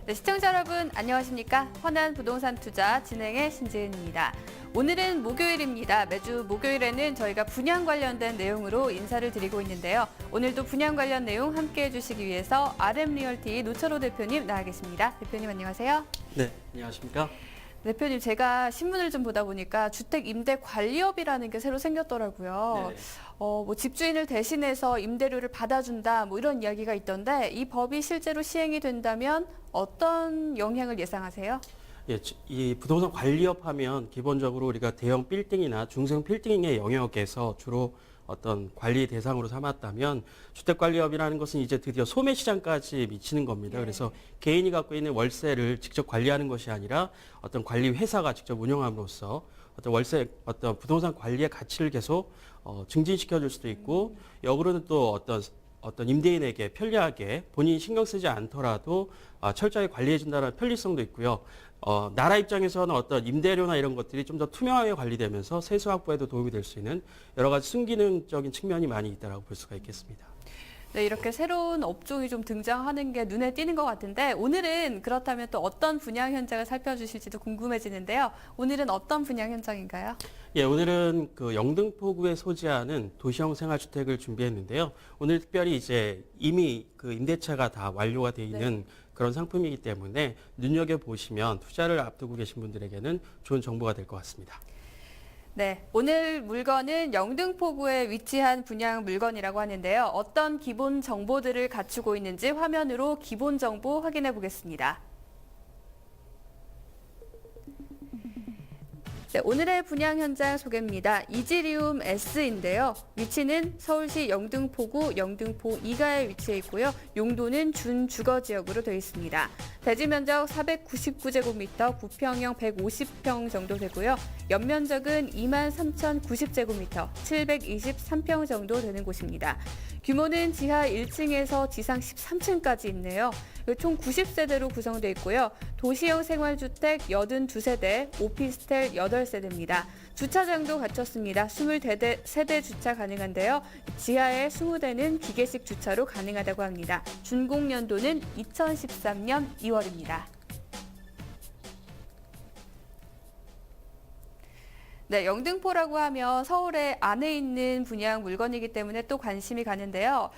네, 시청자 여러분 안녕하십니까? 허난 부동산 투자 진행의 신지은입니다. 오늘은 목요일입니다. 매주 목요일에는 저희가 분양 관련된 내용으로 인사를 드리고 있는데요. 오늘도 분양 관련 내용 함께해 주시기 위해서 RM리얼티 노철호 대표님 나와 계십니다. 대표님 안녕하세요. 네, 안녕하십니까? 대표님, 제가 신문을 좀 보다 보니까 주택임대관리업이라는 게 새로 생겼더라고요. 네네. 뭐 집주인을 대신해서 임대료를 받아준다, 뭐 이런 이야기가 있던데 이 법이 실제로 시행이 된다면 어떤 영향을 예상하세요? 예, 이 부동산 관리업 하면 기본적으로 우리가 대형 빌딩이나 중성 빌딩의 영역에서 주로 어떤 관리 대상으로 삼았다면 주택관리업이라는 것은 이제 드디어 소매시장까지 미치는 겁니다. 네. 그래서 개인이 갖고 있는 월세를 직접 관리하는 것이 아니라 어떤 관리 회사가 직접 운영함으로써 어떤 부동산 관리의 가치를 계속 증진시켜 줄 수도 있고 역으로는 또 어떤 임대인에게 편리하게 본인이 신경 쓰지 않더라도 철저하게 관리해 준다는 편리성도 있고요. 나라 입장에서는 어떤 임대료나 이런 것들이 좀 더 투명하게 관리되면서 세수 확보에도 도움이 될 수 있는 여러 가지 순기능적인 측면이 많이 있다고 볼 수가 있겠습니다. 네, 이렇게 새로운 업종이 좀 등장하는 게 눈에 띄는 것 같은데 오늘은 그렇다면 또 어떤 분양 현장을 살펴주실지도 궁금해지는데요. 오늘은 어떤 분양 현장인가요? 예, 오늘은 그 영등포구에 소재하는 도시형 생활주택을 준비했는데요. 오늘 특별히 이제 이미 그 임대차가 다 완료가 돼 있는 그런 상품이기 때문에 눈여겨보시면 투자를 앞두고 계신 분들에게는 좋은 정보가 될 것 같습니다. 네, 오늘 물건은 영등포구에 위치한 분양 물건이라고 하는데요. 어떤 기본 정보들을 갖추고 있는지 화면으로 기본 정보 확인해 보겠습니다. 네, 오늘의 분양 현장 소개입니다. 이지리움 S인데요. 위치는 서울시 영등포구 영등포 2가에 위치해 있고요. 용도는 준주거지역으로 되어 있습니다. 대지 면적 499제곱미터, 구평형 150평 정도 되고요. 연면적은 23,090제곱미터, 723평 정도 되는 곳입니다. 규모는 지하 1층에서 지상 13층까지 있네요. 총 90세대로 구성되어 있고요. 도시형 생활주택 82세대, 오피스텔 8세대입니다. 주차장도 갖췄습니다. 23대 주차 가능한데요. 지하에 20대는 기계식 주차로 가능하다고 합니다. 준공연도는 2013년 2월입니다. 네, 영등포라고 하면 서울의 안에 있는 분양 물건이기 때문에 또 관심이 가는데요.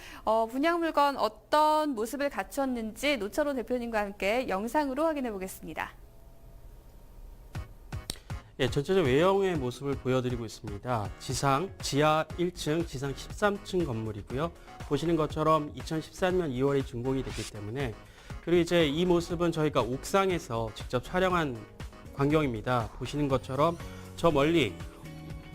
분양 물건 어떤 모습을 갖췄는지 노철호 대표님과 함께 영상으로 확인해 보겠습니다. 예, 전체적 외형의 모습을 보여드리고 있습니다. 지하 1층, 지상 13층 건물이고요. 보시는 것처럼 2014년 2월에 준공이 됐기 때문에 그리고 이제 이 모습은 저희가 옥상에서 직접 촬영한 광경입니다. 보시는 것처럼 저 멀리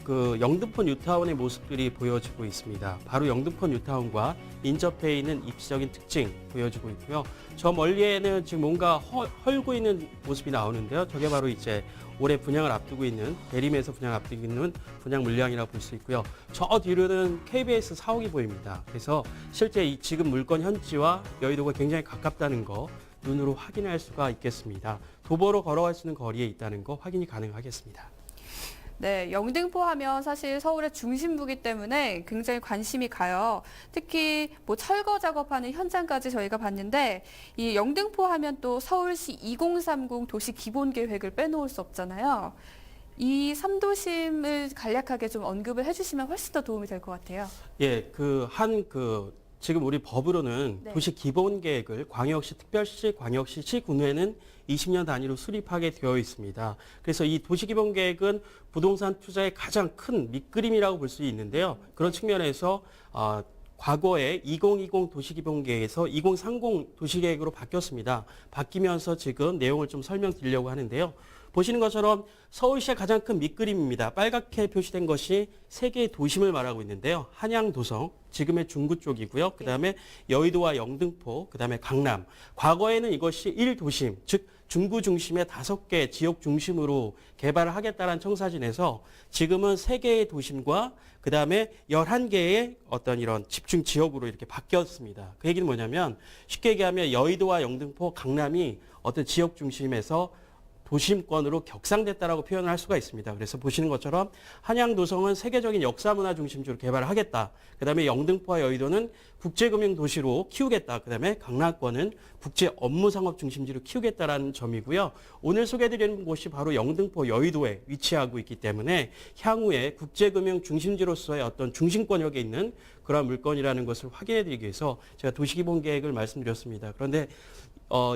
그 영등포 뉴타운의 모습들이 보여지고 있습니다. 바로 영등포 뉴타운과 인접해 있는 입지적인 특징 보여지고 있고요. 저 멀리에는 지금 뭔가 헐고 있는 모습이 나오는데요. 저게 바로 이제 올해 분양을 앞두고 있는 대림에서 분양 앞두고 있는 분양 물량이라고 볼 수 있고요. 저 뒤로는 KBS 사옥이 보입니다. 그래서 실제 이 지금 물건 현지와 여의도가 굉장히 가깝다는 거 눈으로 확인할 수가 있겠습니다. 도보로 걸어갈 수 있는 거리에 있다는 거 확인이 가능하겠습니다. 네, 영등포 하면 사실 서울의 중심부기 때문에 굉장히 관심이 가요. 특히 뭐 철거 작업하는 현장까지 저희가 봤는데 이 영등포 하면 또 서울시 2030 도시 기본 계획을 빼놓을 수 없잖아요. 이 3도심을 간략하게 좀 언급을 해주시면 훨씬 더 도움이 될 것 같아요. 예, 지금 우리 법으로는 네. 도시 기본 계획을 광역시, 특별시, 광역시, 시군에는 20년 단위로 수립하게 되어 있습니다. 그래서 이 도시 기본 계획은 부동산 투자의 가장 큰 밑그림이라고 볼 수 있는데요. 그런 측면에서 과거에 2020 도시기본계획에서 2030 도시계획으로 바뀌었습니다. 바뀌면서 지금 내용을 좀 설명드리려고 하는데요. 보시는 것처럼 서울시의 가장 큰 밑그림입니다. 빨갛게 표시된 것이 세 개의 도심을 말하고 있는데요. 한양, 도성, 지금의 중구 쪽이고요. 그다음에 여의도와 영등포, 그다음에 강남. 과거에는 이것이 1도심, 즉 중구 중심의 5개 지역 중심으로 개발을 하겠다는 청사진에서 지금은 3개의 도심과 그다음에 11개의 어떤 이런 집중 지역으로 이렇게 바뀌었습니다. 그 얘기는 뭐냐면 쉽게 얘기하면 여의도와 영등포, 강남이 어떤 지역 중심에서 도심권으로 격상됐다라고 표현을 할 수가 있습니다. 그래서 보시는 것처럼 한양도성은 세계적인 역사문화 중심지로 개발을 하겠다. 그다음에 영등포와 여의도는 국제금융 도시로 키우겠다. 그다음에 강남권은 국제 업무 상업 중심지로 키우겠다라는 점이고요. 오늘 소개해드리는 곳이 바로 영등포 여의도에 위치하고 있기 때문에 향후에 국제금융 중심지로서의 어떤 중심권역에 있는 그런 물건이라는 것을 확인해드리기 위해서 제가 도시기본계획을 말씀드렸습니다. 그런데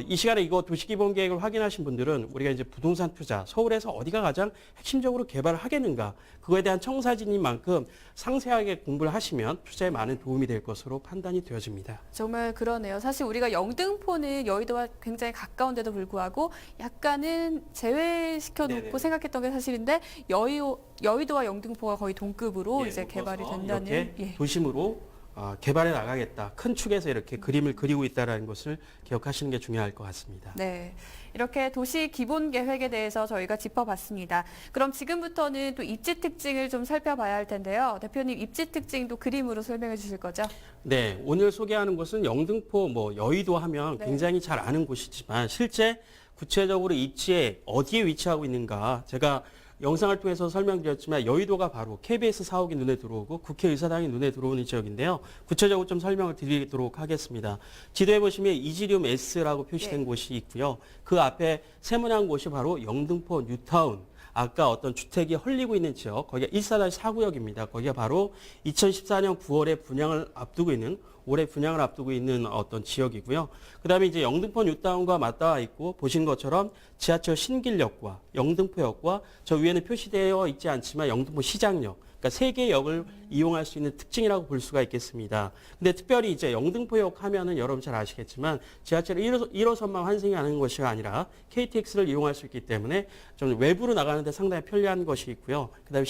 이 시간에 이거 도시기본계획을 확인하신 분들은 우리가 이제 부동산 투자, 서울에서 어디가 가장 핵심적으로 개발을 하겠는가, 그거에 대한 청사진인 만큼 상세하게 공부를 하시면 투자에 많은 도움이 될 것으로 판단이 되어집니다. 정말 그러네요. 사실 우리가 영등포는 여의도와 굉장히 가까운데도 불구하고 약간은 제외시켜 놓고 네네. 생각했던 게 사실인데 여의도와 영등포가 거의 동급으로 예, 이제 개발이 묶어서 된다는. 이렇게 예. 도심으로 개발해 나가겠다. 큰 축에서 이렇게 그림을 그리고 있다는 것을 기억하시는 게 중요할 것 같습니다. 네. 이렇게 도시 기본 계획에 대해서 저희가 짚어봤습니다. 그럼 지금부터는 또 입지 특징을 좀 살펴봐야 할 텐데요. 대표님, 입지 특징도 그림으로 설명해 주실 거죠? 네, 오늘 소개하는 곳은 영등포, 여의도 하면 네. 굉장히 잘 아는 곳이지만 실제 구체적으로 입지에 어디에 위치하고 있는가, 제가 영상을 통해서 설명드렸지만 여의도가 바로 KBS 사옥이 눈에 들어오고 국회의사당이 눈에 들어오는 지역인데요. 구체적으로 좀 설명을 드리도록 하겠습니다. 지도에 보시면 이지리움 S라고 표시된 네. 곳이 있고요. 그 앞에 세모난 곳이 바로 영등포 뉴타운. 아까 어떤 주택이 헐리고 있는 지역, 거기가 14-4구역입니다. 거기가 바로 2014년 9월에 분양을 앞두고 있는, 올해 분양을 앞두고 있는 어떤 지역이고요. 그 다음에 이제 영등포 뉴타운과 맞닿아 있고, 보신 것처럼 지하철 신길역과 영등포역과 저 위에는 표시되어 있지 않지만 영등포 시장역, 그러니까 세 개의 역을 이용할 수 있는 특징이라고 볼 수가 있겠습니다. 근데 특별히 이제 영등포역 하면은 여러분 잘 아시겠지만 지하철 1호선만 환승이 하는 것이 아니라 KTX를 이용할 수 있기 때문에 좀 외부로 나가는데 상당히 편리한 것이 있고요. 그다음에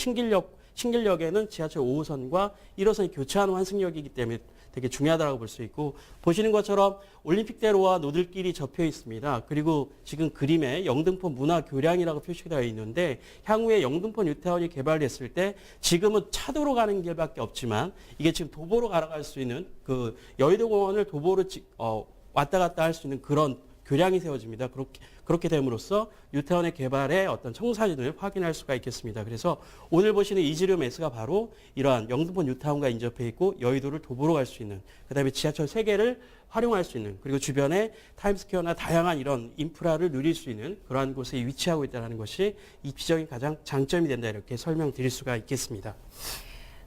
신길역에는 지하철 5호선과 1호선이 교차하는 환승역이기 때문에 되게 중요하다고 볼 수 있고, 보시는 것처럼 올림픽대로와 노들길이 접혀 있습니다. 그리고 지금 그림에 영등포 문화교량이라고 표시되어 있는데, 향후에 영등포 뉴타운이 개발됐을 때 지금은 차도로 가는 길밖에 없지만 이게 지금 도보로 갈아갈 수 있는, 그 여의도 공원을 도보로 왔다 갔다 할 수 있는 그런 교량이 세워집니다. 그렇게 됨으로써 뉴타운의 개발의 어떤 청사진을 확인할 수가 있겠습니다. 그래서 오늘 보시는 이지리움 S가 바로 이러한 영등포 뉴타운과 인접해 있고 여의도를 도보로 갈 수 있는, 그다음에 지하철 3개를 활용할 수 있는, 그리고 주변에 타임스퀘어나 다양한 이런 인프라를 누릴 수 있는 그러한 곳에 위치하고 있다는 것이 입지적인 가장 장점이 된다, 이렇게 설명드릴 수가 있겠습니다.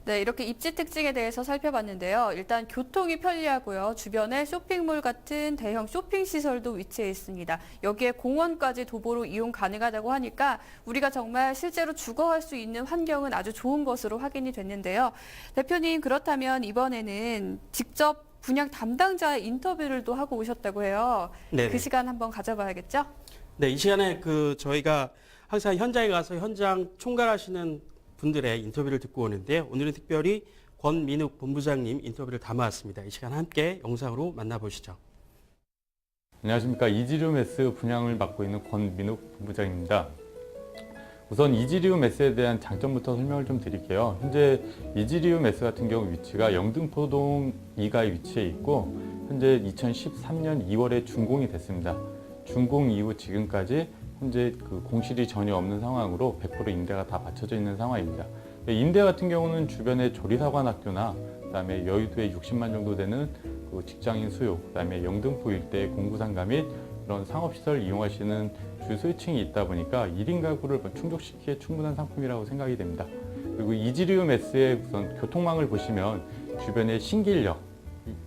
네, 이렇게 입지 특징에 대해서 살펴봤는데요. 일단 교통이 편리하고요. 주변에 쇼핑몰 같은 대형 쇼핑 시설도 위치해 있습니다. 여기에 공원까지 도보로 이용 가능하다고 하니까 우리가 정말 실제로 주거할 수 있는 환경은 아주 좋은 것으로 확인이 됐는데요. 대표님, 그렇다면 이번에는 직접 분양 담당자의 인터뷰를 또 하고 오셨다고 해요. 네네. 그 시간 한번 가져봐야겠죠? 네, 이 시간에 저희가 항상 현장에 가서 현장 총괄하시는 분들의 인터뷰를 듣고 오는데요. 오늘은 특별히 권민욱 본부장님 인터뷰를 담아왔습니다. 이 시간 함께 영상으로 만나보시죠. 안녕하십니까. 이지리움 S 분양을 맡고 있는 권민욱 본부장입니다. 우선 이지리움 S에 대한 장점부터 설명을 좀 드릴게요. 현재 이지리움 S 같은 경우 위치가 영등포동 2가에 위치해 있고, 현재 2013년 2월에 준공이 됐습니다. 준공 이후 지금까지 현재 그 공실이 전혀 없는 상황으로 100% 임대가 다 받쳐져 있는 상황입니다. 임대 같은 경우는 주변에 조리사관학교나 그다음에 여의도에 60만 정도 되는 그 직장인 수요, 그다음에 영등포 일대 공구상가 및 그런 상업시설 이용하시는 주 소유층이 있다 보니까 1인 가구를 충족시키기에 충분한 상품이라고 생각이 됩니다. 그리고 이지리움 S의 우선 교통망을 보시면 주변에 신길역,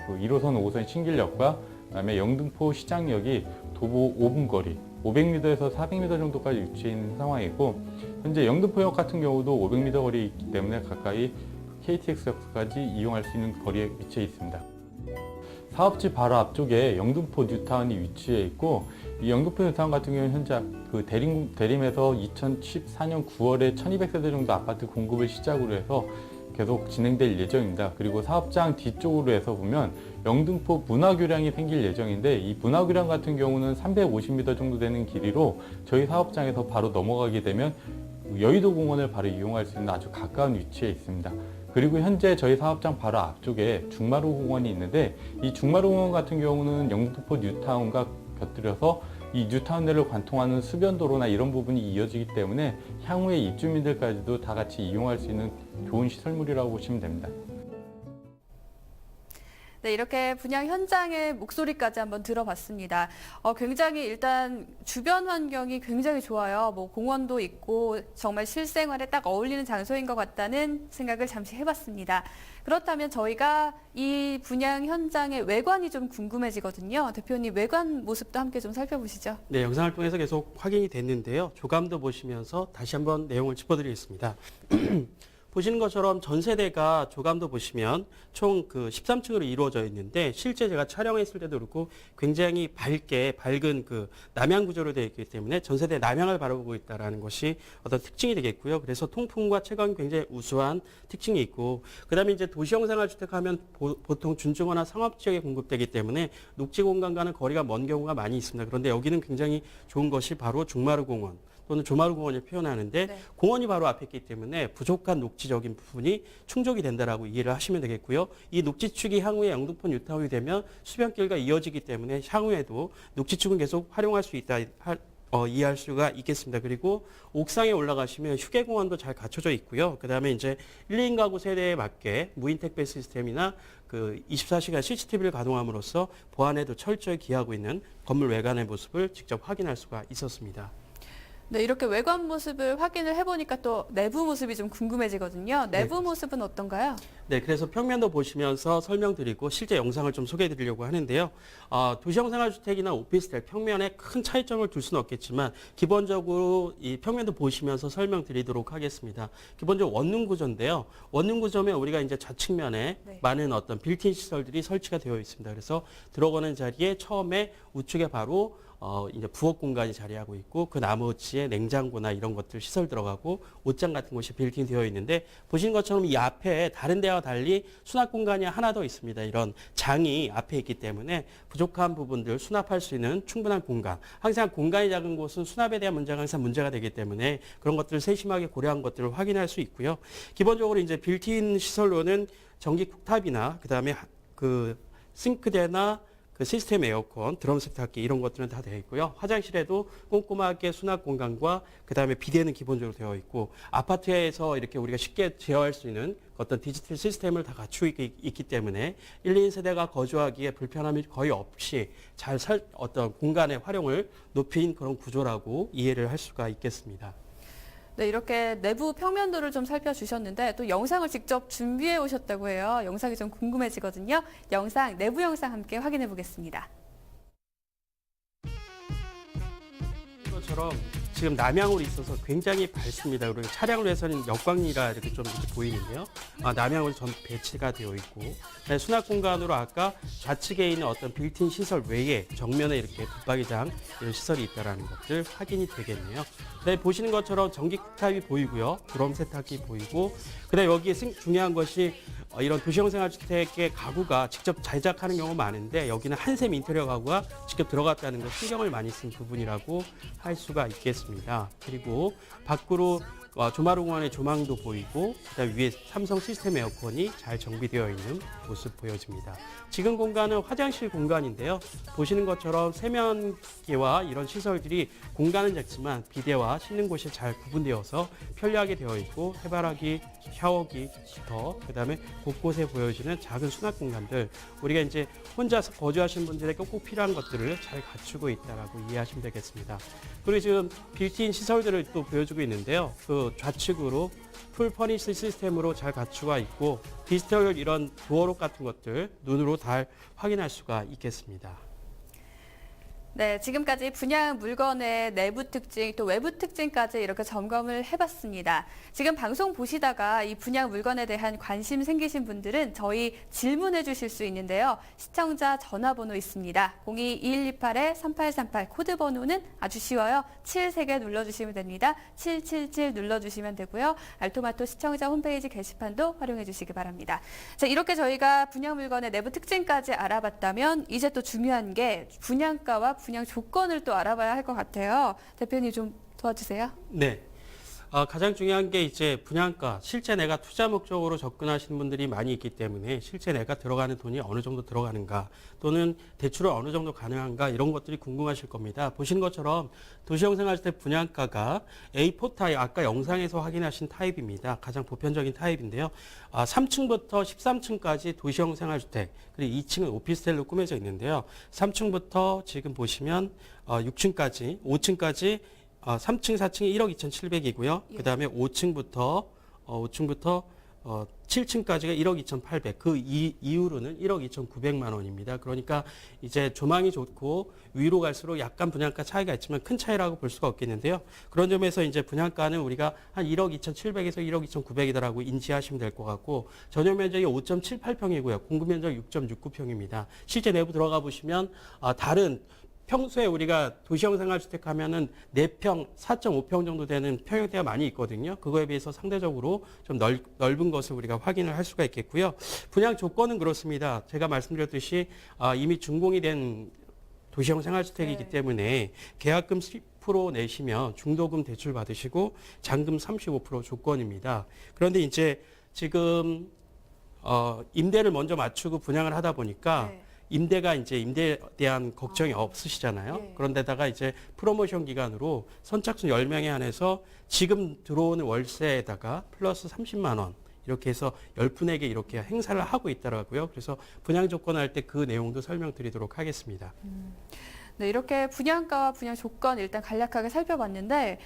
1호선, 5호선 신길역과 그다음에 영등포 시장역이 도보 5분 거리, 500m에서 400m 정도까지 위치해 있는 상황이고, 현재 영등포역 같은 경우도 500m 거리에 있기 때문에 가까이 KTX역까지 이용할 수 있는 거리에 위치해 있습니다. 사업지 바로 앞쪽에 영등포 뉴타운이 위치해 있고, 이 영등포 뉴타운 같은 경우는 현재 그 대림에서 2014년 9월에 1200세대 정도 아파트 공급을 시작으로 해서 계속 진행될 예정입니다. 그리고 사업장 뒤쪽으로 해서 보면 영등포 문화교량이 생길 예정인데, 이 문화교량 같은 경우는 350m 정도 되는 길이로 저희 사업장에서 바로 넘어가게 되면 여의도 공원을 바로 이용할 수 있는 아주 가까운 위치에 있습니다. 그리고 현재 저희 사업장 바로 앞쪽에 중마루 공원이 있는데, 이 중마루 공원 같은 경우는 영등포 뉴타운과 곁들여서 이 뉴타운내를 관통하는 수변도로나 이런 부분이 이어지기 때문에 향후에 입주민들까지도 다 같이 이용할 수 있는 좋은 시설물이라고 보시면 됩니다. 네, 이렇게 분양 현장의 목소리까지 한번 들어봤습니다. 굉장히 일단 주변 환경이 굉장히 좋아요. 뭐 공원도 있고 정말 실생활에 딱 어울리는 장소인 것 같다는 생각을 잠시 해봤습니다. 그렇다면 저희가 이 분양 현장의 외관이 좀 궁금해지거든요. 대표님 외관 모습도 함께 좀 살펴보시죠. 네, 영상을 통해서 계속 확인이 됐는데요. 조감도 보시면서 다시 한번 내용을 짚어드리겠습니다. 보시는 것처럼 전 세대가 조감도 보시면 총 그 13층으로 이루어져 있는데 실제 제가 촬영했을 때도 그렇고 굉장히 밝은 그 남향 구조로 되어 있기 때문에 전 세대 남향을 바라보고 있다는 것이 어떤 특징이 되겠고요. 그래서 통풍과 채광이 굉장히 우수한 특징이 있고 그다음에 이제 도시형 생활주택 하면 보통 준중원화 상업 지역에 공급되기 때문에 녹지 공간과는 거리가 먼 경우가 많이 있습니다. 그런데 여기는 굉장히 좋은 것이 바로 중마루 공원 또는 조마루 공원을 표현하는데 네. 공원이 바로 앞에 있기 때문에 부족한 녹지적인 부분이 충족이 된다라고 이해를 하시면 되겠고요. 이 녹지축이 향후에 영등포 뉴타운이 되면 수변길과 이어지기 때문에 향후에도 녹지축은 계속 활용할 수 있다. 이해할 수가 있겠습니다. 그리고 옥상에 올라가시면 휴게공원도 잘 갖춰져 있고요. 그다음에 이제 1인 가구 세대에 맞게 무인 택배 시스템이나 그 24시간 CCTV를 가동함으로써 보안에도 철저히 기하고 있는 건물 외관의 모습을 직접 확인할 수가 있었습니다. 네, 이렇게 외관 모습을 확인을 해보니까 또 내부 모습이 좀 궁금해지거든요. 내부 네. 모습은 어떤가요? 네, 그래서 평면도 보시면서 설명드리고 실제 영상을 좀 소개해드리려고 하는데요. 도시형 생활주택이나 오피스텔 평면에 큰 차이점을 둘 수는 없겠지만 기본적으로 이 평면도 보시면서 설명드리도록 하겠습니다. 기본적으로 원룸 구조인데요. 원룸 구조면 우리가 이제 좌측면에 네. 많은 어떤 빌트인 시설들이 설치가 되어 있습니다. 그래서 들어가는 자리에 처음에 우측에 바로 이제 부엌 공간이 자리하고 있고 그 나머지에 냉장고나 이런 것들 시설 들어가고 옷장 같은 곳이 빌트인 되어 있는데 보시는 것처럼 이 앞에 다른 데와 달리 수납 공간이 하나 더 있습니다. 이런 장이 앞에 있기 때문에 부족한 부분들 수납할 수 있는 충분한 공간. 항상 공간이 작은 곳은 수납에 대한 문제가 항상 문제가 되기 때문에 그런 것들을 세심하게 고려한 것들을 확인할 수 있고요. 기본적으로 이제 빌트인 시설로는 전기 쿡탑이나 그다음에 그 싱크대나 그 시스템 에어컨, 드럼 세탁기 이런 것들은 다 되어 있고요. 화장실에도 꼼꼼하게 수납 공간과 그다음에 비데는 기본적으로 되어 있고 아파트에서 이렇게 우리가 쉽게 제어할 수 있는 어떤 디지털 시스템을 다 갖추고 있기 때문에 1, 2인 세대가 거주하기에 불편함이 거의 없이 어떤 공간의 활용을 높인 그런 구조라고 이해를 할 수가 있겠습니다. 네, 이렇게 내부 평면도를 좀 살펴주셨는데 또 영상을 직접 준비해 오셨다고 해요. 영상이 좀 궁금해지거든요. 내부 영상 함께 확인해 보겠습니다. 것처럼 지금 남향으로 있어서 굉장히 밝습니다. 그리고 차량으로 해서는 역광이라 이렇게 좀 이렇게 보이는데요. 남향으로 전 배치가 되어 있고 수납 공간으로 아까 좌측에 있는 어떤 빌트인 시설 외에 정면에 이렇게 붙박이장 이런 시설이 있다는 것들 확인이 되겠네요. 보시는 것처럼 전기 쿡탑이 보이고요. 드럼 세탁기 보이고 그다음에 여기에 중요한 것이 이런 도시형 생활주택의 가구가 직접 제작하는 경우가 많은데 여기는 한샘 인테리어 가구가 직접 들어갔다는 것 신경을 많이 쓴 부분이라고 할 수가 있겠습니다. 그리고 밖으로 조마루 공원의 조망도 보이고 그다음 위에 삼성 시스템 에어컨이 잘 정비되어 있는 모습 보여집니다. 지금 공간은 화장실 공간인데요. 보시는 것처럼 세면기와 이런 시설들이 공간은 작지만 비데와 씻는 곳이 잘 구분되어서 편리하게 되어 있고 해바라기, 샤워기부터 그다음에 곳곳에 보여지는 작은 수납 공간들 우리가 이제 혼자서 거주하시는 분들에게 꼭 필요한 것들을 잘 갖추고 있다라고 이해하시면 되겠습니다. 그리고 지금 빌트인 시설들을 또 보여주고 있는데요. 그 좌측으로 풀 퍼니시 시스템으로 잘 갖추어 있고 디지털 이런 도어록 같은 것들 눈으로 잘 확인할 수가 있겠습니다. 네, 지금까지 분양 물건의 내부 특징 또 외부 특징까지 이렇게 점검을 해봤습니다. 지금 방송 보시다가 이 분양 물건에 대한 관심 생기신 분들은 저희 질문해 주실 수 있는데요. 시청자 전화번호 있습니다. 02-2128-3838 코드 번호는 아주 쉬워요. 7 3개 눌러주시면 됩니다. 777 눌러주시면 되고요. 알토마토 시청자 홈페이지 게시판도 활용해 주시기 바랍니다. 자, 이렇게 저희가 분양 물건의 내부 특징까지 알아봤다면 이제 또 중요한 게 분양가와 분양 조건을 또 알아봐야 할 것 같아요. 대표님 좀 도와주세요. 네. 가장 중요한 게 이제 분양가, 실제 내가 투자 목적으로 접근하시는 분들이 많이 있기 때문에 실제 내가 들어가는 돈이 어느 정도 들어가는가 또는 대출을 어느 정도 가능한가 이런 것들이 궁금하실 겁니다. 보시는 것처럼 도시형 생활주택 분양가가 A4 타입, 아까 영상에서 확인하신 타입입니다. 가장 보편적인 타입인데요. 3층부터 13층까지 도시형 생활주택, 그리고 2층은 오피스텔로 꾸며져 있는데요. 3층부터 지금 보시면 6층까지, 5층까지 3층, 4층이 1억 2,700이고요. 예. 그 다음에 5층부터 7층까지가 1억 2,800. 그 이후로는 1억 2,900만 원입니다. 그러니까 이제 조망이 좋고 위로 갈수록 약간 분양가 차이가 있지만 큰 차이라고 볼 수가 없겠는데요. 그런 점에서 이제 분양가는 우리가 한 1억 2,700에서 1억 2,900이다라고 인지하시면 될 것 같고 전용 면적이 5.78평이고요. 공급 면적 6.69평입니다. 실제 내부 들어가 보시면 다른 평소에 우리가 도시형 생활주택 하면은 4평, 4.5평 정도 되는 평형대가 많이 있거든요. 그거에 비해서 상대적으로 좀 넓은 것을 우리가 확인을 할 수가 있겠고요. 분양 조건은 그렇습니다. 제가 말씀드렸듯이 이미 준공이 된 도시형 생활주택이기 네. 때문에 계약금 10% 내시면 중도금 대출 받으시고 잔금 35% 조건입니다. 그런데 이제 지금 임대를 먼저 맞추고 분양을 하다 보니까 네. 임대가 이제 임대에 대한 걱정이 없으시잖아요. 예. 그런데다가 이제 프로모션 기간으로 선착순 10명에 한해서 지금 들어오는 월세에다가 플러스 30만 원 이렇게 해서 10분에게 이렇게 행사를 하고 있더라고요. 그래서 분양 조건 할 때 그 내용도 설명드리도록 하겠습니다. 네, 이렇게 분양가와 분양 조건 일단 간략하게 살펴봤는데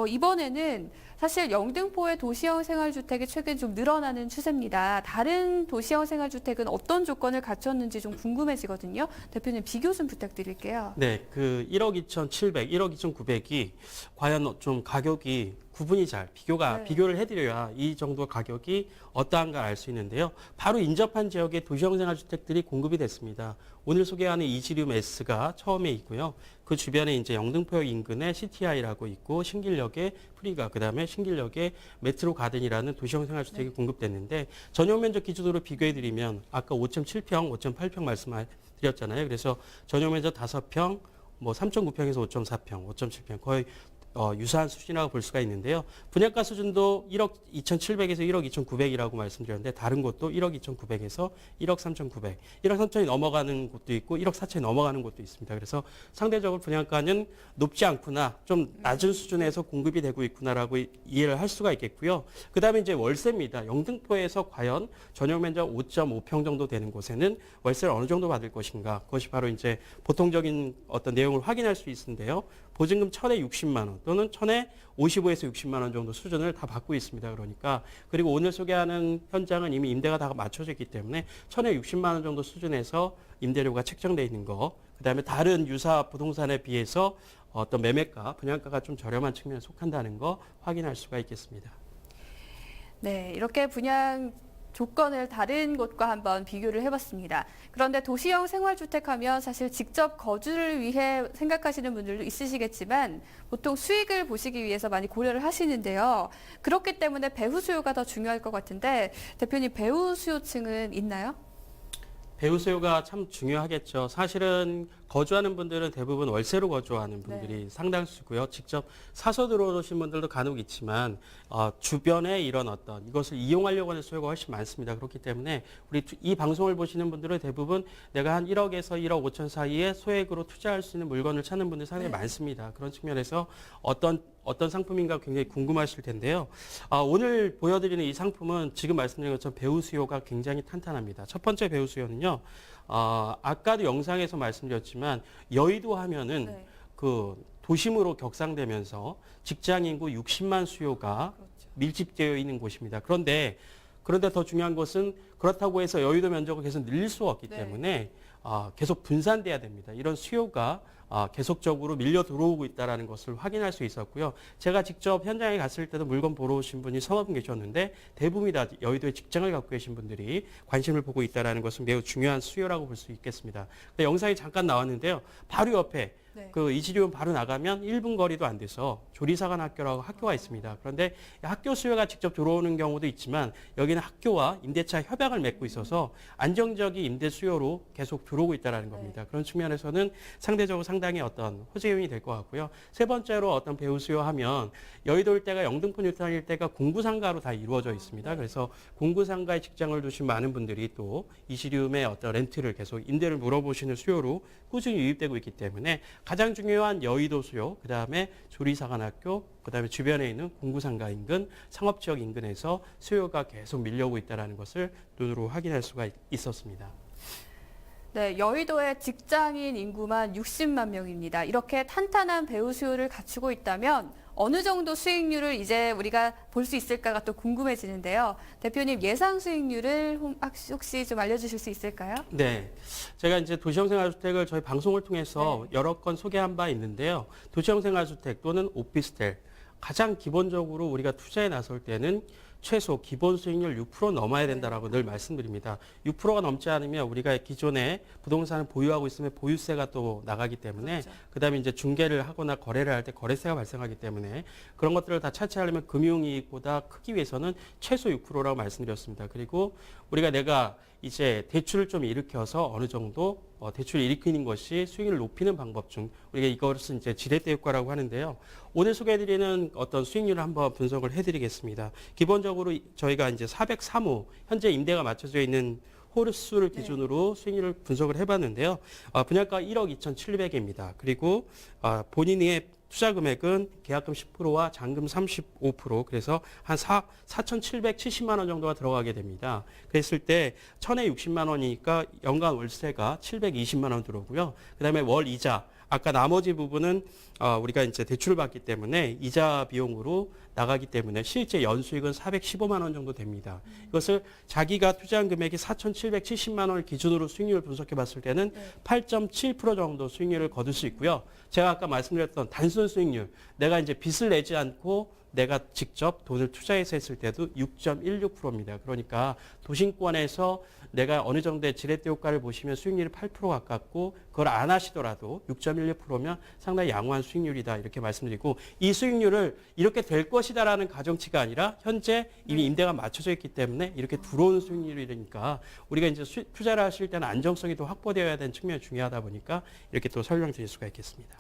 이번에는 사실 영등포의 도시형 생활주택이 최근 좀 늘어나는 추세입니다. 다른 도시형 생활주택은 어떤 조건을 갖췄는지 좀 궁금해지거든요. 대표님 비교 좀 부탁드릴게요. 네, 그 1억 2,700, 1억 2,900이 과연 좀 가격이 구분이 잘 네. 비교를 해드려야 이 정도 가격이 어떠한가 알 수 있는데요. 바로 인접한 지역에 도시형 생활주택들이 공급이 됐습니다. 오늘 소개하는 이지륨 S가 처음에 있고요. 그 주변에 이제 영등포역 인근에 CTI라고 있고 신길역에 프리가, 그다음에 신길역에 메트로 가든이라는 도시형 생활주택이 공급됐는데 전용 면적 기준으로 비교해드리면 아까 5.7평, 5.8평 말씀드렸잖아요. 그래서 전용 면적 5평, 뭐 3.9평에서 5.4평, 5.7평 거의 유사한 수준이라고 볼 수가 있는데요. 분양가 수준도 1억 2,700에서 1억 2,900이라고 말씀드렸는데 다른 곳도 1억 2,900에서 1억 3,900, 1억 3천이 넘어가는 곳도 있고 1억 4천이 넘어가는 곳도 있습니다. 그래서 상대적으로 분양가는 높지 않구나, 좀 낮은 수준에서 공급이 되고 있구나라고 이해를 할 수가 있겠고요. 그다음에 이제 월세입니다. 영등포에서 과연 전용 면적 5.5평 정도 되는 곳에는 월세를 어느 정도 받을 것인가? 그것이 바로 이제 보통적인 어떤 내용을 확인할 수 있는데요. 보증금 1,000에 60만 원 또는 1,000에 55에서 60만 원 정도 수준을 다 받고 있습니다. 그러니까 그리고 오늘 소개하는 현장은 이미 임대가 다 맞춰져 있기 때문에 1,000에 60만 원 정도 수준에서 임대료가 책정되어 있는 거, 그다음에 다른 유사 부동산에 비해서 어떤 매매가, 분양가가 좀 저렴한 측면에 속한다는 거 확인할 수가 있겠습니다. 네, 이렇게 분양 조건을 다른 곳과 한번 비교를 해봤습니다. 그런데 도시형 생활주택 하면 사실 직접 거주를 위해 생각하시는 분들도 있으시겠지만 보통 수익을 보시기 위해서 많이 고려를 하시는데요. 그렇기 때문에 배후 수요가 더 중요할 것 같은데 대표님 배후 수요층은 있나요? 배후 수요가 참 중요하겠죠. 사실은 거주하는 분들은 대부분 월세로 거주하는 분들이 상당수고요. 직접 사서 들어오신 분들도 간혹 있지만 주변에 이런 어떤 이것을 이용하려고 하는 수요가 훨씬 많습니다. 그렇기 때문에 우리 이 방송을 보시는 분들은 대부분 내가 한 1억에서 1억 5천 사이에 소액으로 투자할 수 있는 물건을 찾는 분들이 상당히 많습니다. 그런 측면에서 어떤 상품인가 굉장히 궁금하실 텐데요. 오늘 보여드리는 이 상품은 지금 말씀드린 것처럼 배후 수요가 굉장히 탄탄합니다. 첫 번째 배후 수요는요. 아까도 영상에서 말씀드렸지만 여의도 하면은 그 도심으로 격상되면서 직장 인구 60만 수요가 밀집되어 있는 곳입니다. 그런데 더 중요한 것은 그렇다고 해서 여의도 면적을 계속 늘릴 수 없기 때문에 계속 분산돼야 됩니다. 이런 수요가 계속적으로 밀려 들어오고 있다는 것을 확인할 수 있었고요. 제가 직접 현장에 갔을 때도 물건 보러 오신 분이 서너 분 계셨는데 대부분이 다 여의도에 직장을 갖고 계신 분들이 관심을 보고 있다는 것은 매우 중요한 수요라고 볼 수 있겠습니다. 영상이 잠깐 나왔는데요. 바로 옆에 네. 그 이지리움 바로 나가면 1분 거리도 안 돼서 조리사관학교라고 학교가 있습니다. 그런데 학교 수요가 직접 들어오는 경우도 있지만 여기는 학교와 임대차 협약을 맺고 있어서 안정적인 임대 수요로 계속 들어오고 있다는 겁니다. 그런 측면에서는 상대적으로 상당히 어떤 호재 요인이 될 것 같고요. 세 번째로 어떤 배우 수요하면 여의도 일대가 영등포 뉴타운 일대가 공구상가로 다 이루어져 있습니다. 그래서 공구상가에 직장을 두신 많은 분들이 또 이지리움의 어떤 렌트를 계속 임대를 물어보시는 수요로 꾸준히 유입되고 있기 때문에 가장 중요한 여의도 수요, 그다음에 조리사관학교, 그다음에 주변에 있는 공구상가 인근, 상업지역 인근에서 수요가 계속 밀려오고 있다는 것을 눈으로 확인할 수가 있었습니다. 네, 여의도의 직장인 인구만 60만 명입니다. 이렇게 탄탄한 배우 수요를 갖추고 있다면 어느 정도 수익률을 이제 우리가 볼 수 있을까가 또 궁금해지는데요. 대표님 예상 수익률을 혹시 좀 알려주실 수 있을까요? 네, 제가 이제 도시형 생활주택을 저희 방송을 통해서 여러 건 소개한 바 있는데요. 도시형 생활주택 또는 오피스텔 가장 기본적으로 우리가 투자에 나설 때는 최소 기본 수익률 6% 넘어야 된다라고 늘 말씀드립니다. 6%가 넘지 않으면 우리가 기존에 부동산을 보유하고 있으면 보유세가 또 나가기 때문에 그다음에 이제 중개를 하거나 거래를 할 때 거래세가 발생하기 때문에 그런 것들을 다 차치하려면 금융이익보다 크기 위해서는 최소 6%라고 말씀드렸습니다. 그리고 우리가 내가 이제 대출을 좀 일으켜서 어느 정도 대출을 일으키는 것이 수익률을 높이는 방법 중 우리가 이것을 이제 지렛대 효과라고 하는데요. 오늘 소개해드리는 어떤 수익률을 한번 분석을 해드리겠습니다. 기본적으로 저희가 이제 403호 현재 임대가 맞춰져 있는 홀수를 기준으로 수익률을 분석을 해봤는데요. 분양가 1억 2,700입니다. 그리고 본인의 투자 금액은 계약금 10%와 잔금 35%, 그래서 한 4,770만 원 정도가 들어가게 됩니다. 그랬을 때 1,000에 60만 원이니까 연간 월세가 720만 원 들어오고요. 그다음에 월 이자, 아까 나머지 부분은 우리가 이제 대출을 받기 때문에 이자 비용으로 나가기 때문에 실제 연수익은 415만 원 정도 됩니다. 이것을 자기가 투자한 금액이 4,770만 원을 기준으로 수익률을 분석해 봤을 때는 8.7% 정도 수익률을 거둘 수 있고요. 제가 아까 말씀드렸던 단순 수익률, 내가 이제 빚을 내지 않고 내가 직접 돈을 투자해서 했을 때도 6.16%입니다. 그러니까 도심권에서 내가 어느 정도의 지렛대 효과를 보시면 수익률이 8% 가깝고 그걸 안 하시더라도 6.16%면 상당히 양호한 수익률이다 이렇게 말씀드리고, 이 수익률을 이렇게 될 것이다라는 가정치가 아니라 현재 이미 임대가 맞춰져 있기 때문에 이렇게 들어오는 수익률이니까 우리가 이제 투자를 하실 때는 안정성이 또 확보되어야 되는 측면이 중요하다 보니까 이렇게 또 설명드릴 수가 있겠습니다.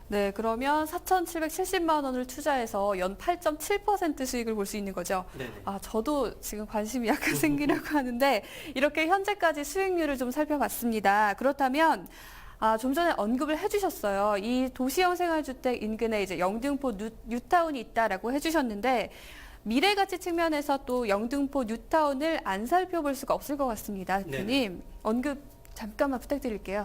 네, 그러면 4,770만 원을 투자해서 연 8.7% 수익을 볼 수 있는 거죠. 네네. 저도 지금 관심이 약간 생기려고 하는데 이렇게 현재까지 수익률을 좀 살펴봤습니다. 그렇다면 좀 전에 언급을 해주셨어요. 이 도시형 생활주택 인근에 이제 영등포 뉴타운이 있다라고 해주셨는데 미래 가치 측면에서 또 영등포 뉴타운을 안 살펴볼 수가 없을 것 같습니다. 대표님 언급 잠깐만 부탁드릴게요.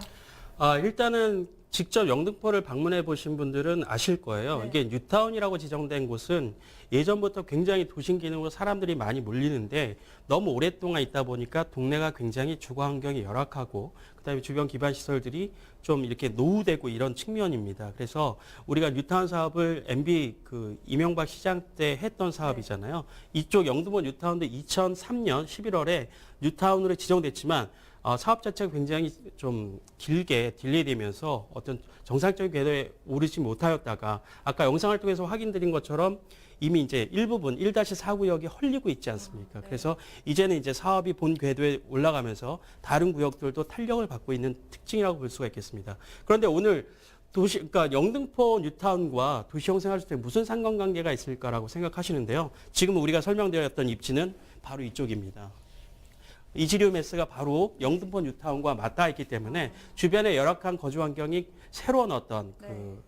일단은 직접 영등포를 방문해 보신 분들은 아실 거예요. 이게 뉴타운이라고 지정된 곳은 예전부터 굉장히 도심 기능으로 사람들이 많이 몰리는데 너무 오랫동안 있다 보니까 동네가 굉장히 주거 환경이 열악하고 그다음에 주변 기반 시설들이 좀 이렇게 노후되고 이런 측면입니다. 그래서 우리가 뉴타운 사업을 MB 이명박 시장 때 했던 사업이잖아요. 이쪽 영등포 뉴타운도 2003년 11월에 뉴타운으로 지정됐지만 사업 자체가 굉장히 좀 길게 딜레이되면서 어떤 정상적인 궤도에 오르지 못하였다가 아까 영상을 통해서 확인드린 것처럼 이미 이제 일부분 1-4구역이 헐리고 있지 않습니까? 그래서 이제는 이제 사업이 본 궤도에 올라가면서 다른 구역들도 탄력을 받고 있는 특징이라고 볼 수가 있겠습니다. 그런데 오늘 그러니까 영등포 뉴타운과 도시형 생활주택 무슨 상관관계가 있을까라고 생각하시는데요. 지금 우리가 설명드렸던 입지는 바로 이쪽입니다. 이지리움 S가 바로 영등포 뉴타운과 맞닿아 있기 때문에 주변의 열악한 거주 환경이 새로운 어떤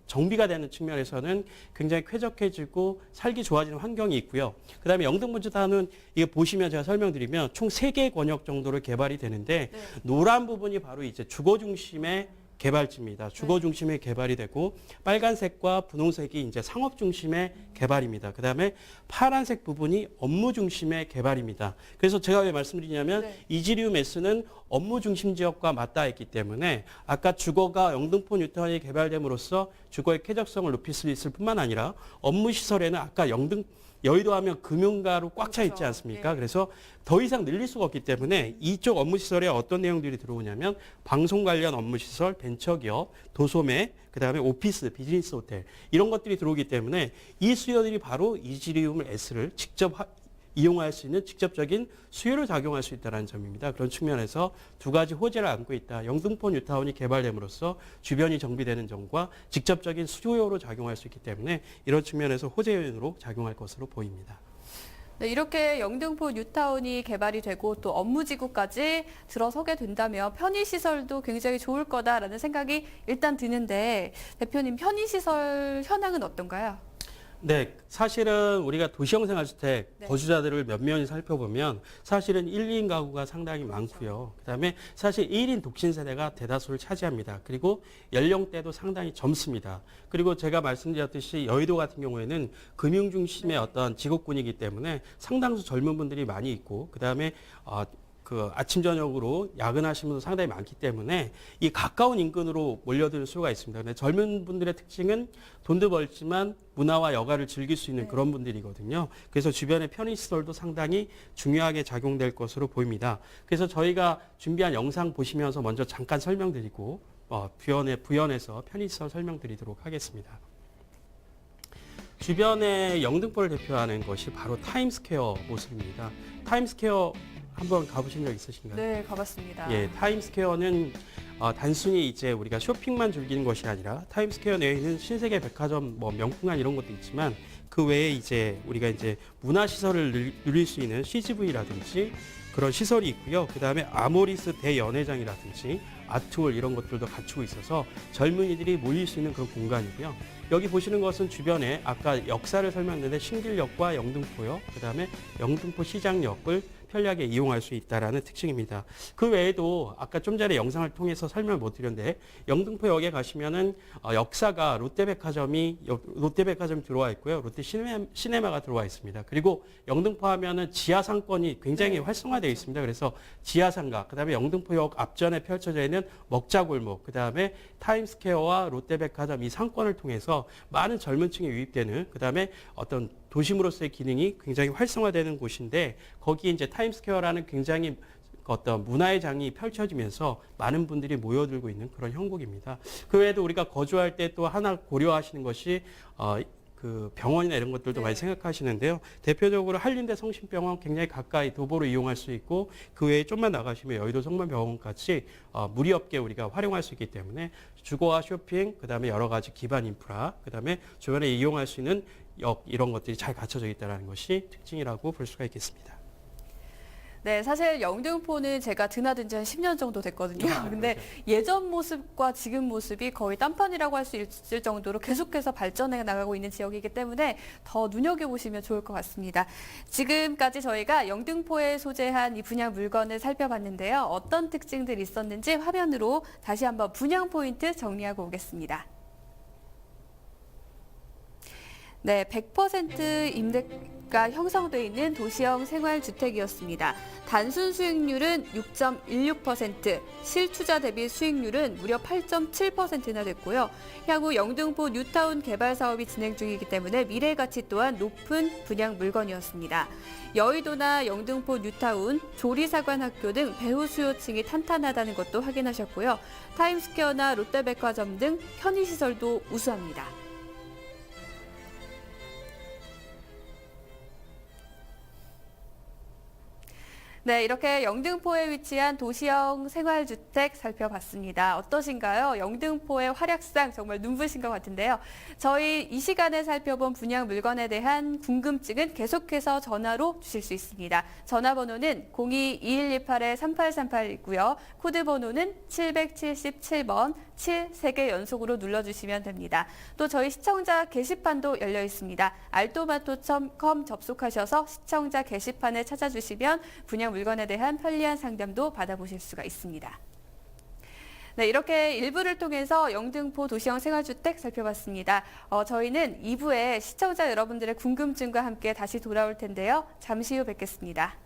정비가 되는 측면에서는 굉장히 쾌적해지고 살기 좋아지는 환경이 있고요. 그다음에 영등포 뉴타운은 이게 보시면 제가 설명드리면 총 3개의 권역 정도로 개발이 되는데 노란 부분이 바로 이제 주거 중심의 개발지입니다. 주거 중심의 개발이 되고 빨간색과 분홍색이 이제 상업 중심의 개발입니다. 그다음에 파란색 부분이 업무 중심의 개발입니다. 그래서 제가 왜 말씀드리냐면 이지리움 S는 업무 중심 지역과 맞닿아 있기 때문에 아까 주거가 영등포 뉴타운이 개발됨으로써 주거의 쾌적성을 높일 수 있을 뿐만 아니라 업무 시설에는 아까 여의도 하면 금융가로 꽉 차 있지 않습니까? 그래서 더 이상 늘릴 수가 없기 때문에 이쪽 업무 시설에 어떤 내용들이 들어오냐면 방송 관련 업무 시설, 벤처기업, 도소매, 그다음에 오피스, 비즈니스 호텔 이런 것들이 들어오기 때문에 이 수요들이 바로 이지리움 S를 직접 이용할 수 있는 직접적인 수요를 작용할 수 있다는 점입니다. 그런 측면에서 두 가지 호재를 안고 있다. 영등포 뉴타운이 개발됨으로써 주변이 정비되는 점과 직접적인 수요로 작용할 수 있기 때문에 이런 측면에서 호재 요인으로 작용할 것으로 보입니다. 네, 이렇게 영등포 뉴타운이 개발이 되고 또 업무지구까지 들어서게 된다면 편의시설도 굉장히 좋을 거다라는 생각이 일단 드는데 대표님 편의시설 현황은 어떤가요? 네, 사실은 우리가 도시형생활주택 네. 거주자들을 면면히 살펴보면 사실은 1, 2인 가구가 상당히 많고요. 그다음에 사실 1인 독신 세대가 대다수를 차지합니다. 그리고 연령대도 상당히 젊습니다. 그리고 제가 말씀드렸듯이 여의도 같은 경우에는 금융 중심의 어떤 지역군이기 때문에 상당수 젊은 분들이 많이 있고 그다음에 아침 저녁으로 야근하시는 분도 상당히 많기 때문에 이 가까운 인근으로 몰려들 수가 있습니다. 근데 젊은 분들의 특징은 돈도 벌지만 문화와 여가를 즐길 수 있는 그런 분들이거든요. 그래서 주변의 편의시설도 상당히 중요하게 작용될 것으로 보입니다. 그래서 저희가 준비한 영상 보시면서 먼저 잠깐 설명드리고 부연해서 편의시설 설명드리도록 하겠습니다. 주변의 영등포를 대표하는 것이 바로 타임스퀘어 모습입니다. 타임스퀘어 한번 가보신 적 있으신가요? 네, 가봤습니다. 예, 타임스퀘어는 단순히 이제 우리가 쇼핑만 즐기는 것이 아니라 타임스퀘어 내에는 신세계 백화점, 명품관 이런 것도 있지만 그 외에 이제 우리가 이제 문화시설을 누릴 수 있는 CGV라든지 그런 시설이 있고요. 그 다음에 아모리스 대연회장이라든지 아트홀 이런 것들도 갖추고 있어서 젊은이들이 모일 수 있는 그런 공간이고요. 여기 보시는 것은 주변에 아까 역사를 설명했는데 신길역과 영등포역, 그 다음에 영등포 시장역을 편리하게 이용할 수 있다는 특징입니다. 그 외에도 아까 좀 전에 영상을 통해서 설명을 못 드렸는데 영등포역에 가시면은 역사가 롯데백화점이 들어와 있고요. 롯데 시네마가 들어와 있습니다. 그리고 영등포 하면은 지하 상권이 굉장히 활성화되어 있습니다. 그래서 지하상가, 그다음에 영등포역 앞전에 펼쳐져 있는 먹자골목, 그다음에 타임스퀘어와 롯데백화점 이 상권을 통해서 많은 젊은 층이 유입되는 그다음에 어떤 도심으로서의 기능이 굉장히 활성화되는 곳인데 거기에 이제 타임스퀘어라는 굉장히 어떤 문화의 장이 펼쳐지면서 많은 분들이 모여들고 있는 그런 형국입니다. 그 외에도 우리가 거주할 때 또 하나 고려하시는 것이 그 병원이나 이런 것들도 많이 생각하시는데요. 대표적으로 한림대 성심병원 굉장히 가까이 도보로 이용할 수 있고 그 외에 좀만 나가시면 여의도 성모병원까지 무리 없게 우리가 활용할 수 있기 때문에 주거와 쇼핑, 그다음에 여러 가지 기반 인프라, 그다음에 주변에 이용할 수 있는 역 이런 것들이 잘 갖춰져 있다는 것이 특징이라고 볼 수가 있겠습니다. 네, 사실 영등포는 제가 드나든 지 한 10년 정도 됐거든요. 근데 예전 모습과 지금 모습이 거의 딴판이라고 할 수 있을 정도로 계속해서 발전해 나가고 있는 지역이기 때문에 더 눈여겨보시면 좋을 것 같습니다. 지금까지 저희가 영등포에 소재한 이 분양 물건을 살펴봤는데요. 어떤 특징들이 있었는지 화면으로 다시 한번 분양 포인트 정리하고 오겠습니다. 네, 100% 임대가 형성돼 있는 도시형 생활주택이었습니다. 단순 수익률은 6.16%, 실투자 대비 수익률은 무려 8.7%나 됐고요. 향후 영등포 뉴타운 개발 사업이 진행 중이기 때문에 미래 가치 또한 높은 분양 물건이었습니다. 여의도나 영등포 뉴타운, 조리사관학교 등 배우 수요층이 탄탄하다는 것도 확인하셨고요. 타임스퀘어나 롯데백화점 등 편의시설도 우수합니다. 네, 이렇게 영등포에 위치한 도시형 생활주택 살펴봤습니다. 어떠신가요? 영등포의 활약상 정말 눈부신 것 같은데요. 저희 이 시간에 살펴본 분양 물건에 대한 궁금증은 계속해서 전화로 주실 수 있습니다. 전화번호는 02-2128-3838이고요. 코드번호는 777번 7 3개 연속으로 눌러주시면 됩니다. 또 저희 시청자 게시판도 열려 있습니다. 알토마토.com 접속하셔서 시청자 게시판을 찾아주시면 분양 물건에 대한 편리한 상담도 받아보실 수가 있습니다. 네, 이렇게 1부를 통해서 영등포 도시형 생활주택 살펴봤습니다. 저희는 2부에 시청자 여러분들의 궁금증과 함께 다시 돌아올 텐데요. 잠시 후 뵙겠습니다.